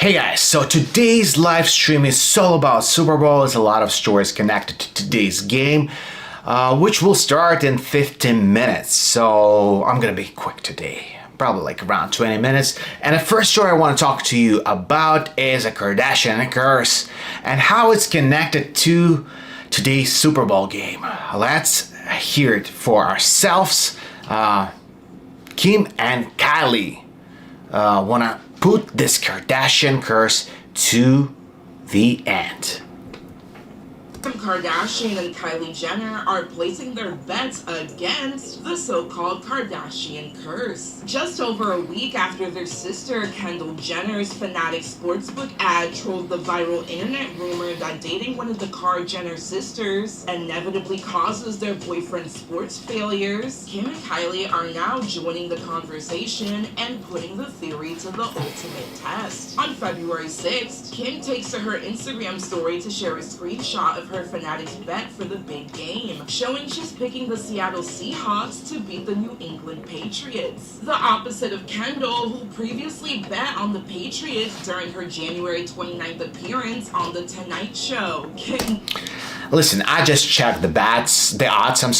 Hey guys, so today's live stream is all about Super Bowl. There's a lot of stories connected to today's game, which will start in 15 minutes. So I'm gonna be quick today, probably like around 20 minutes. And the first story I want to talk to you about is a Kardashian curse and how it's connected to today's Super Bowl game. Let's hear it for ourselves. Kim and Kylie wanna put this Kardashian curse to the end. Kim Kardashian and Kylie Jenner are placing their bets against the so-called Kardashian curse. Just over a week after their sister Kendall Jenner's Fanatic Sportsbook ad trolled the viral internet rumor that dating one of the Kar Jenner sisters inevitably causes their boyfriend's sports failures, Kim and Kylie are now joining the conversation and putting the theory to the ultimate test. On February 6th, Kim takes to her Instagram story to share a screenshot of her Fanatics bet for the big game, showing she's picking the Seattle Seahawks to beat the New England Patriots. The opposite of Kendall, who previously bet on the Patriots during her January 29th appearance on The Tonight Show. Listen, I just checked the odds, and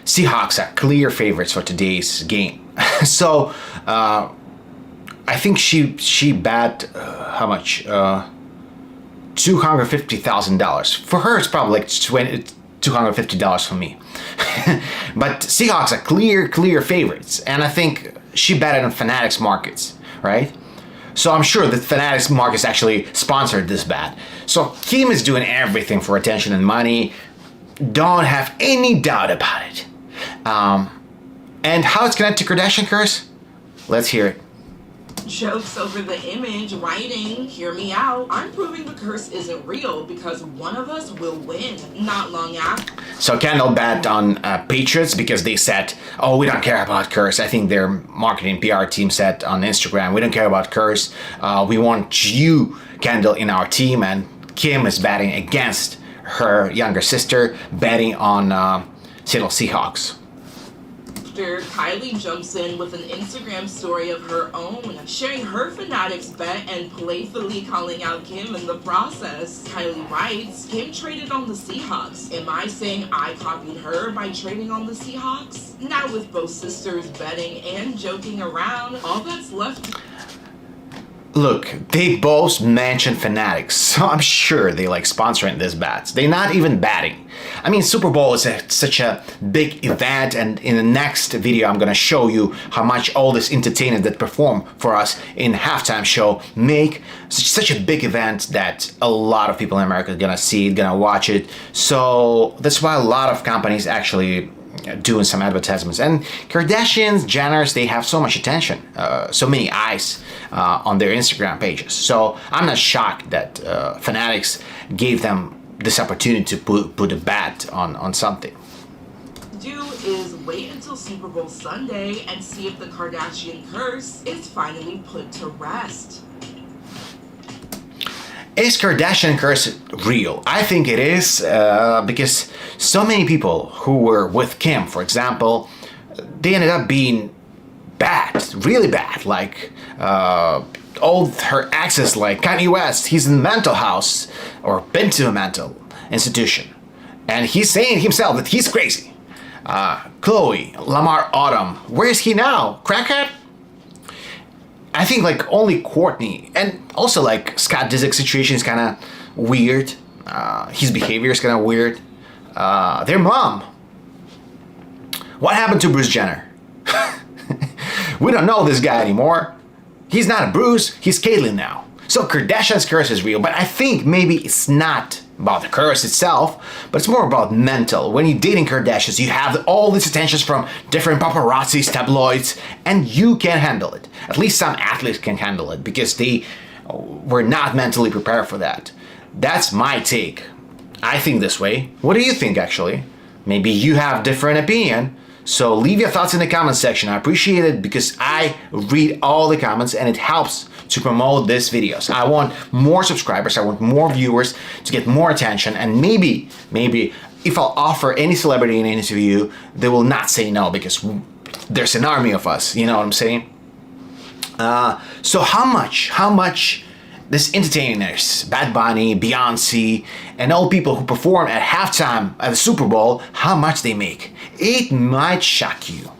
Seahawks are clear favorites for today's game. So, I think she bet, how much? $250,000. For her, it's probably like $250 for me. But Seahawks are clear favorites. And I think she bet it on Fanatics markets, right? So I'm sure that Fanatics markets actually sponsored this bet. So Kim is doing everything for attention and money. Don't have any doubt about it. And how it's connected to Kardashian curse? Let's hear it. Jokes over the image, writing, "Hear me out. I'm proving the curse isn't real because one of us will win." Not long after. So Kendall bet on Patriots because they said, "Oh, we don't care about curse." I think their marketing PR team said on Instagram, "We don't care about curse. We want you, Kendall, in our team." And Kim is betting against her younger sister, betting on Seattle Seahawks. Kylie jumps in with an Instagram story of her own, sharing her Fanatics bet and playfully calling out Kim in the process. Kylie writes, "Kim traded on the Seahawks. Am I saying I copied her by trading on the Seahawks?" Now with both sisters betting and joking around, all that's left... Look, they both mentioned Fanatics, so I'm sure they like sponsoring this bets. They're not even betting. I mean, Super Bowl is such a big event, and in the next video I'm gonna show you how much all this entertainers that perform for us in halftime show make such a big event that a lot of people in America are gonna see it, gonna watch it. So that's why a lot of companies actually doing some advertisements. And Kardashians, Jenners, they have so much attention, so many eyes on their Instagram pages. So I'm not shocked that Fanatics gave them this opportunity to put a bet on something. Do is wait until Super Bowl Sunday and see if the Kardashian curse is finally put to rest. Is Kardashian curse real? I think it is, because so many people who were with Kim, for example, they ended up being bad, really bad. Like all her exes, like Kanye West, he's in a mental house or been to a mental institution, and he's saying himself that he's crazy. Chloe, Lamar Odom, where is he now? Crackhead? I think like only Courtney, and also like Scott Disick's situation is kind of weird. His behavior is kind of weird. Their mom. What happened to Bruce Jenner? We don't know this guy anymore. He's not a Bruce, he's Caitlyn now. So Kardashian's curse is real, but I think maybe it's not about the curse itself, but it's more about mental. When you're dating Kardashians, you have all these attentions from different paparazzis, tabloids, and you can't handle it. At least some athletes can handle it because they were not mentally prepared for that. That's my take. I think this way. What do you think, actually? Maybe you have different opinion. So leave your thoughts in the comment section. I appreciate it because I read all the comments and it helps to promote these videos. I want more subscribers, I want more viewers to get more attention, and maybe if I'll offer any celebrity in an interview, they will not say no because there's an army of us, you know what I'm saying? So how much this entertainers, Bad Bunny, Beyonce, and all people who perform at halftime at the Super Bowl, how much they make? It might shock you.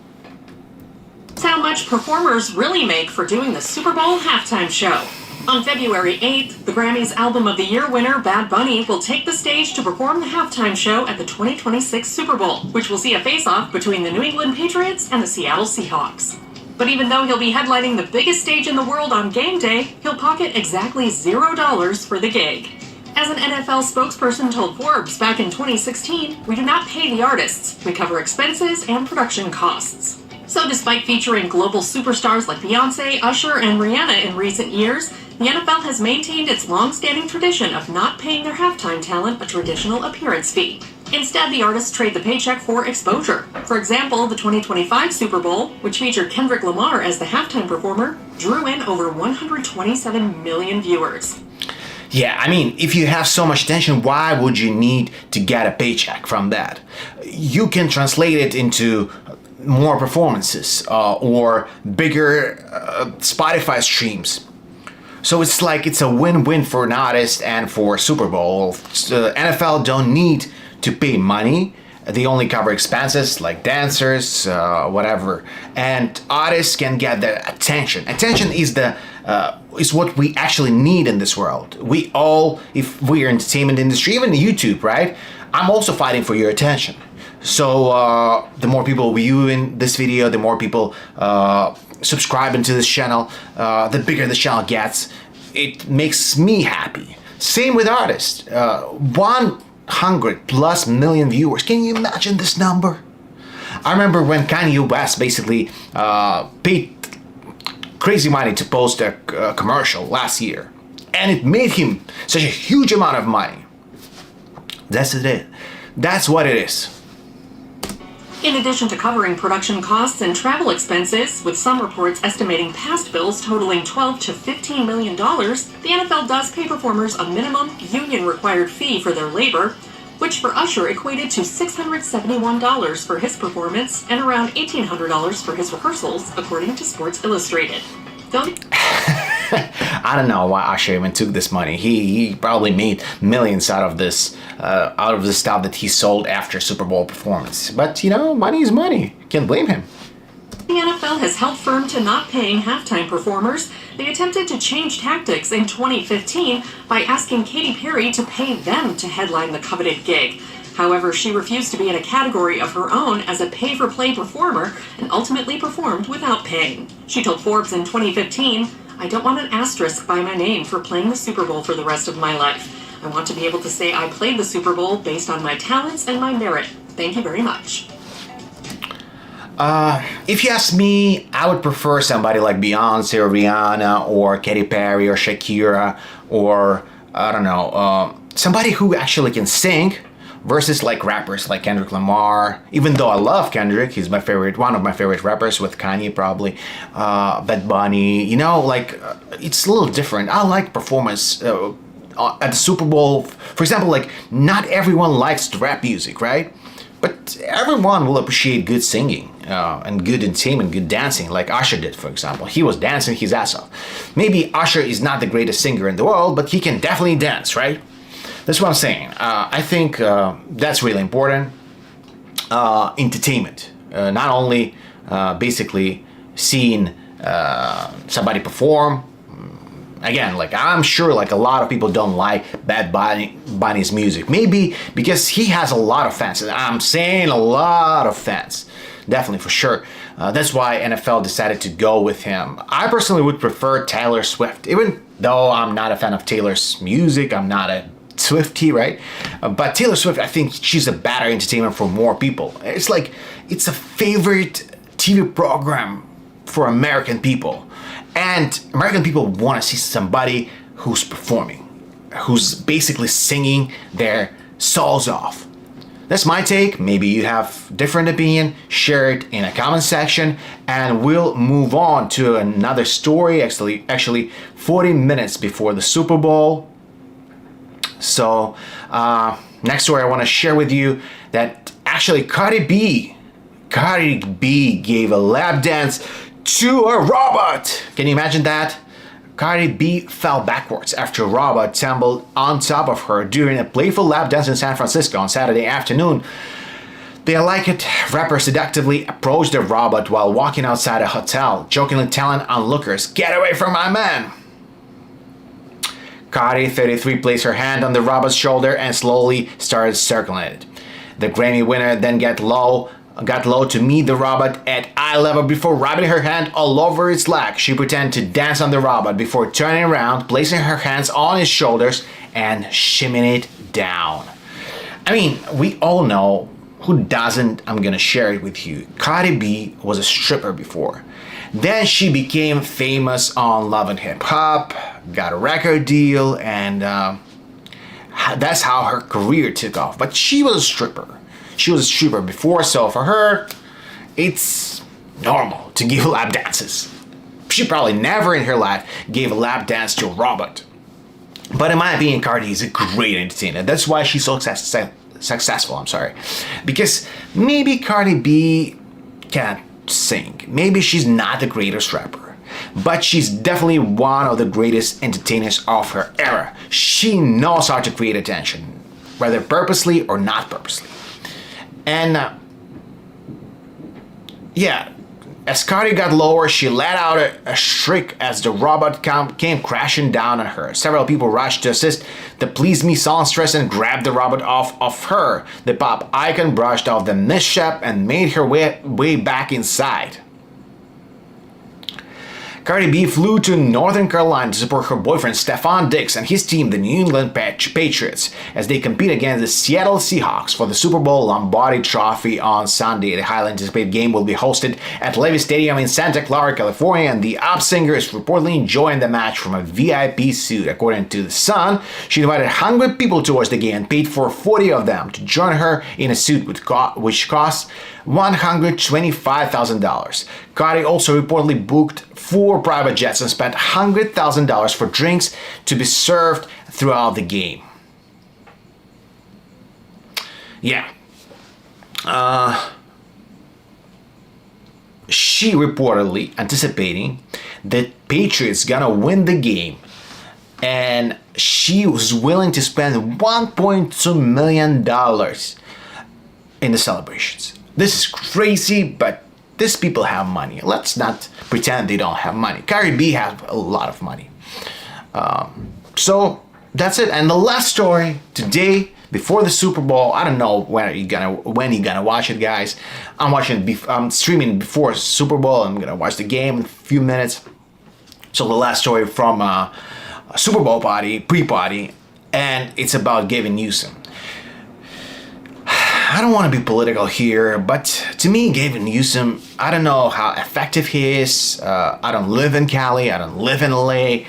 That's how much performers really make for doing the Super Bowl halftime show. On February 8th, the Grammys Album of the Year winner Bad Bunny will take the stage to perform the halftime show at the 2026 Super Bowl, which will see a face-off between the New England Patriots and the Seattle Seahawks. But even though he'll be headlining the biggest stage in the world on game day, he'll pocket exactly $0 for the gig. As an NFL spokesperson told Forbes back in 2016, we do not pay the artists, we cover expenses and production costs. So despite featuring global superstars like Beyonce, Usher, and Rihanna in recent years, the NFL has maintained its long-standing tradition of not paying their halftime talent a traditional appearance fee. Instead, the artists trade the paycheck for exposure. For example, the 2025 Super Bowl, which featured Kendrick Lamar as the halftime performer, drew in over 127 million viewers. Yeah, I mean, if you have so much attention, why would you need to get a paycheck from that? You can translate it into more performances or bigger Spotify streams. So it's like it's a win-win for an artist and for Super Bowl. NFL don't need to pay money. They only cover expenses like dancers, whatever. And artists can get their attention. Attention is what we actually need in this world. We all, if we're in the entertainment industry, even YouTube, right? I'm also fighting for your attention. So the more people viewing this video, the more people subscribing to this channel, the bigger the channel gets. It makes me happy. Same with artists. 100 plus million viewers. Can you imagine this number? I remember when Kanye West basically paid crazy money to post a commercial last year, and it made him such a huge amount of money. That's it. That's what it is. In addition to covering production costs and travel expenses, with some reports estimating past bills totaling $12 to $15 million, the NFL does pay performers a minimum union-required fee for their labor, which for Usher equated to $671 for his performance and around $1,800 for his rehearsals, according to Sports Illustrated. I don't know why Usher even took this money. He probably made millions out of this stuff that he sold after Super Bowl performance. But you know, money is money. Can't blame him. The NFL has held firm to not paying halftime performers. They attempted to change tactics in 2015 by asking Katy Perry to pay them to headline the coveted gig. However, she refused to be in a category of her own as a pay-for-play performer and ultimately performed without paying. She told Forbes in 2015, "I don't want an asterisk by my name for playing the Super Bowl for the rest of my life. I want to be able to say I played the Super Bowl based on my talents and my merit. Thank you very much." If you ask me, I would prefer somebody like Beyonce or Rihanna or Katy Perry or Shakira or, I don't know, somebody who actually can sing versus like rappers like Kendrick Lamar. Even though I love Kendrick, he's my favorite, one of my favorite rappers with Kanye probably, Bad Bunny, you know, like it's a little different. I like performance at the Super Bowl. For example, like not everyone likes the rap music, right? But everyone will appreciate good singing and good entertainment, good dancing, like Usher did, for example. He was dancing his ass off. Maybe Usher is not the greatest singer in the world, but he can definitely dance, right? That's what I'm saying. I think that's really important. Entertainment, not only basically seeing somebody perform. Again, like I'm sure like a lot of people don't like Bad Bunny's music. Maybe because he has a lot of fans. And I'm saying a lot of fans. Definitely, for sure. That's why NFL decided to go with him. I personally would prefer Taylor Swift. Even though I'm not a fan of Taylor's music, I'm not a Swiftie, right? But Taylor Swift, I think she's a better entertainment for more people. It's like, it's a favorite TV program for American people. And American people want to see somebody who's performing, who's basically singing their souls off. That's my take. Maybe you have different opinion. Share it in a comment section, and we'll move on to another story. Actually, 40 minutes before the Super Bowl. So, next story I want to share with you that actually Cardi B gave a lap dance to a robot. Can you imagine that? Cardi B fell backwards after a robot tumbled on top of her during a playful lap dance in San Francisco on Saturday afternoon. The Like It rapper seductively approached the robot while walking outside a hotel, jokingly telling onlookers, "Get away from my man!" Cardi, 33, placed her hand on the robot's shoulder and slowly started circling it. The Grammy winner then got low to meet the robot at eye level before wrapping her hand all over its leg. She pretended to dance on the robot before turning around, placing her hands on his shoulders and shimmying it down. I mean, we all know, who doesn't, I'm gonna share it with you. Cardi B was a stripper before. Then she became famous on Love and Hip Hop, got a record deal, and that's how her career took off. But she was a stripper. She was a stripper before, so for her, it's normal to give lap dances. She probably never in her life gave a lap dance to a robot. But in my opinion, Cardi is a great entertainer. That's why she's so successful, Because maybe Cardi B can't sing. Maybe she's not the greatest rapper. But she's definitely one of the greatest entertainers of her era. She knows how to create attention, whether purposely or not purposely. And as Cardi got lower, she let out a shriek as the robot came crashing down on her. Several people rushed to assist the Please Me songstress and grabbed the robot off of her. The pop icon brushed off the mishap and made her way back inside. Cardi B flew to Northern Carolina to support her boyfriend Stefon Diggs and his team, the New England Patriots, as they compete against the Seattle Seahawks for the Super Bowl Lombardi Trophy on Sunday. The highly anticipated game will be hosted at Levi's Stadium in Santa Clara, California, and the pop singer is reportedly enjoying the match from a VIP suite. According to The Sun, she invited 100 people to watch the game and paid for 40 of them to join her in a suite which costs $125,000. Cardi also reportedly booked 4 private jets and spent $100,000 for drinks to be served throughout the game. She reportedly anticipating that Patriots gonna win the game, and she was willing to spend $1.2 million in the celebrations. This is crazy, but these people have money. Let's not pretend they don't have money. Cardi B has a lot of money. So that's it. And the last story today, before the Super Bowl, I don't know when you're gonna watch it, guys. I'm streaming before Super Bowl. I'm gonna watch the game in a few minutes. So the last story from a Super Bowl party, pre-party, and it's about Gavin Newsom. I don't want to be political here, but to me, Gavin Newsom, I don't know how effective he is. I don't live in Cali. I don't live in LA.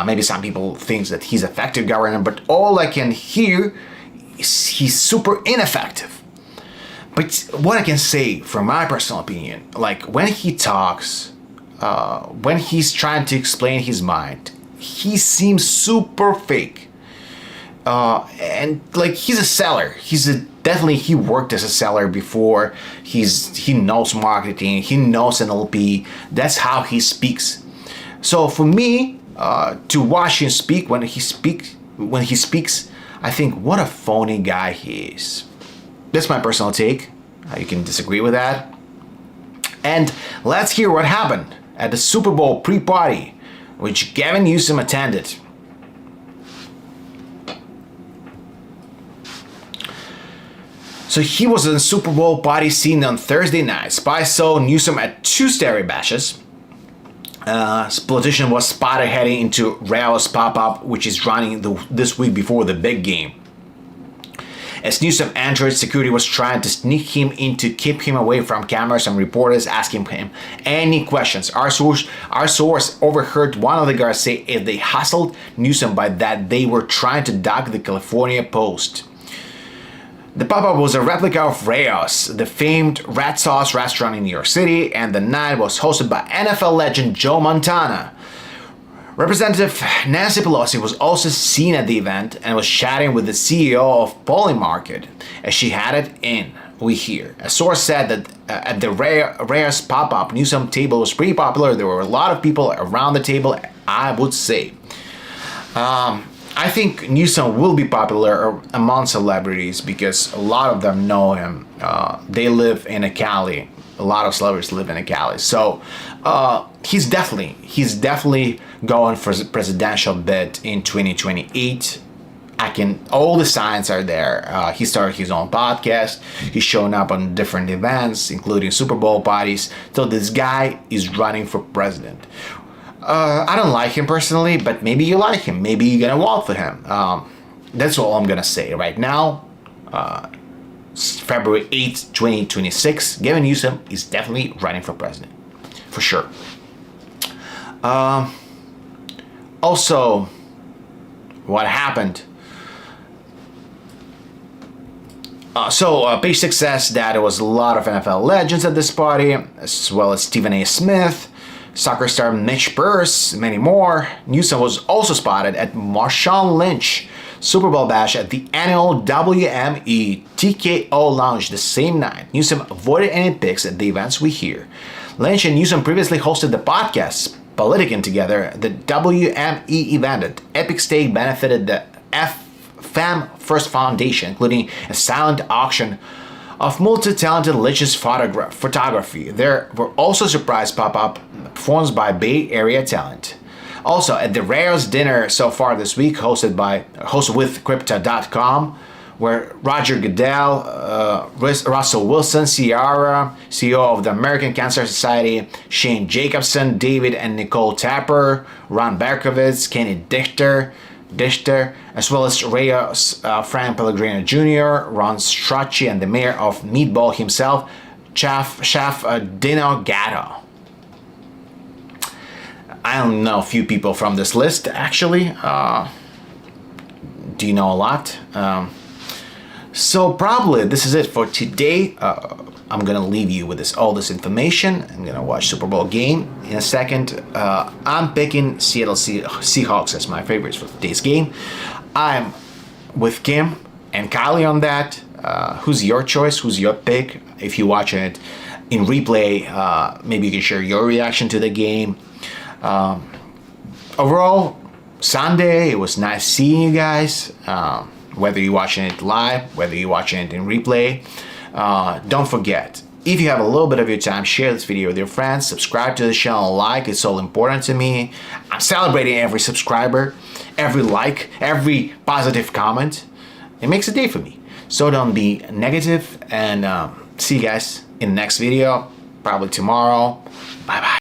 Maybe some people think that he's effective governor, but all I can hear is he's super ineffective. But what I can say, from my personal opinion, like when he talks, when he's trying to explain his mind, he seems super fake. And like he's a seller. Definitely he worked as a seller before. He knows marketing. He knows NLP. That's how he speaks. So for me, to watch him speak when he speaks, I think what a phony guy he is. That's my personal take. You can disagree with that. And let's hear what happened at the Super Bowl pre-party, which Gavin Newsom attended. So he was in the Super Bowl party scene on Thursday night. Spies saw Newsom at 2 Zary bashes. Politician was spotted heading into Rao's pop-up, which is running this week before the big game. As Newsom entered, security was trying to sneak him in to keep him away from cameras and reporters asking him any questions. Our source overheard one of the guards say if they hustled Newsom by that, they were trying to dog the California Post. The pop-up was a replica of Rao's, the famed red sauce restaurant in New York City, and the night was hosted by NFL legend Joe Montana. Representative Nancy Pelosi was also seen at the event and was chatting with the CEO of Polymarket as she headed in. we hear. A source said that at the Rare's pop-up, Newsom table was pretty popular. There were a lot of people around the table, I would say. I think Newsom will be popular among celebrities because a lot of them know him. They live in a Cali. A lot of celebrities live in a Cali. So he's definitely going for the presidential bid in 2028. All the signs are there. He started his own podcast. He's showing up on different events, including Super Bowl parties. So this guy is running for president. I don't like him personally, but maybe you like him. Maybe you're gonna vote for him. That's all I'm gonna say right now. February 8th, 2026, Gavin Newsom is definitely running for president, for sure. Also, what happened? Page 6 says that there was a lot of NFL legends at this party, as well as Stephen A. Smith, soccer star Mitch Burse, many more. Newsom was also spotted at Marshawn Lynch Super Bowl bash at the annual WME TKO Lounge the same night. Newsom avoided any pics at the events we hear. Lynch and Newsom previously hosted the podcast Politicking together. The WME event at Epic Steak benefited the Fam First Foundation, including a silent auction of multi-talented Lynch's photography. There were also surprise pop-up performances by Bay Area talent. Also, at the rarest dinner so far this week, hosted with Crypto.com, where Roger Goodell, Russell Wilson, Ciara, CEO of the American Cancer Society, Shane Jacobson, David and Nicole Tapper, Ron Berkowitz, Kenny Dichter, as well as Frank Pellegrino Jr., Ron Strachey, and the mayor of Meatball himself, Chef Dino Gatto. I don't know a few people from this list, actually. Do you know a lot? So probably this is it for today. I'm gonna leave you with all this information. I'm gonna watch Super Bowl game in a second. I'm picking Seattle Seahawks as my favorites for today's game. I'm with Kim and Kylie on that. Who's your choice? Who's your pick? If you're watching it in replay, maybe you can share your reaction to the game. Overall, Sunday, it was nice seeing you guys. Whether you're watching it live, whether you're watching it in replay, don't forget, if you have a little bit of your time, share this video with your friends, subscribe to the channel, like, it's all important to me. I'm celebrating every subscriber, every like, every positive comment. It makes a day for me. So don't be negative, and see you guys in the next video, probably tomorrow. Bye bye.